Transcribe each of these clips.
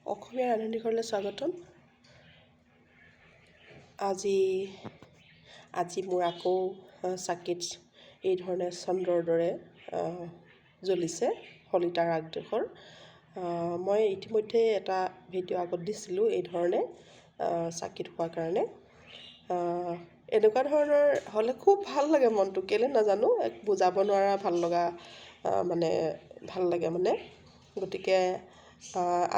অসমীয়া ৰান্ধনিঘৰলৈ স্বাগতম। আজি মোৰ আকৌ চাকিত এই ধৰণে চন্দ্ৰৰ দৰে জ্বলিছে শলিতাৰ আগডোখৰ। মই ইতিমধ্যে এটা ভিডিঅ' আগত দিছিলোঁ এই ধৰণে চাকিত হোৱাৰ কাৰণে। এনেকুৱা ধৰণৰ হ'লে খুব ভাল লাগে, মনটো কেলৈ নাজানো, বুজাব নোৱাৰা ভাল লগা ভাল লাগে মানে। গতিকে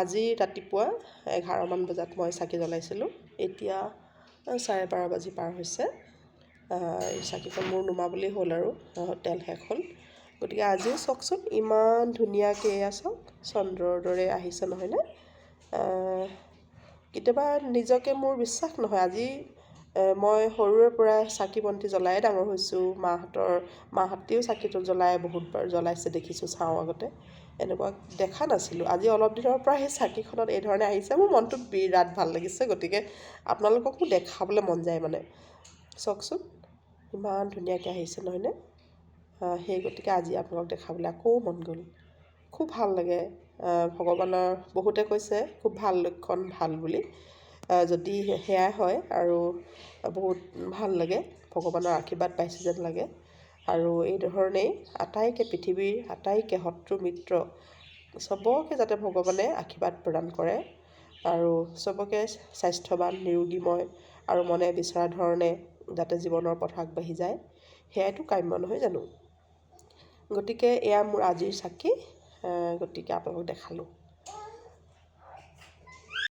আজি ৰাতিপুৱা 11মান বজাত মই চাকি জ্বলাইছিলোঁ। এতিয়া 12:30 বাজি পাৰ হৈছে। এই চাকিখন মোৰ নুমাবলেই হ'ল আৰু তেল শেষ হ'ল। গতিকে আজিও চাওকচোন ইমান ধুনীয়াকৈ এয়া চাওক চন্দ্ৰৰ দৰে আহিছে নহয়নে। কেতিয়াবা নিজকে মোৰ বিশ্বাস নহয়, আজি মই সৰুৰে পৰা চাকি বন্তি জ্বলাই ডাঙৰ হৈছোঁ। মাহঁতেও চাকিটো জ্বলাই বহুতবাৰ জ্বলাইছে দেখিছোঁ, চাওঁ আগতে। এনেকুৱা দেখা নাছিলোঁ। আজি অলপ দিনৰ পৰা সেই চাকিখনত এই ধৰণে আহিছে, মোৰ মনটো বিৰাট ভাল লাগিছে। গতিকে আপোনালোককো দেখাবলৈ মন যায় মানে। চাওকচোন ইমান ধুনীয়াকৈ আহিছে নহয়নে। সেই গতিকে আজি আপোনালোক দেখাবলৈ আকৌ মন গ'ল। খুব ভাল লাগে। ভগৱানৰ বহুতে কৈছে খুব ভাল লক্ষণ, ভাল বুলি। যদি সেয়াই হয় আৰু বহুত ভাল লাগে, ভগৱানৰ আশীৰ্বাদ পাইছোঁ যেন লাগে। আৰু এই ধৰণেই পৃথিৱীৰ আটাইকে শত্ৰু মিত্ৰ চবকে যাতে ভগৱানে আশীৰ্বাদ প্ৰদান কৰে আৰু চবকে স্বাস্থ্যৱান নিৰোগীময় আৰু মনে বিচৰা ধৰণে যাতে জীৱনৰ পথ আগবাঢ়ি যায়, সেয়াইতো কাম্য নহয় জানো। গতিকে এয়া মোৰ আজিৰ চাকি, গতিকে আপোনালোকক দেখালোঁ।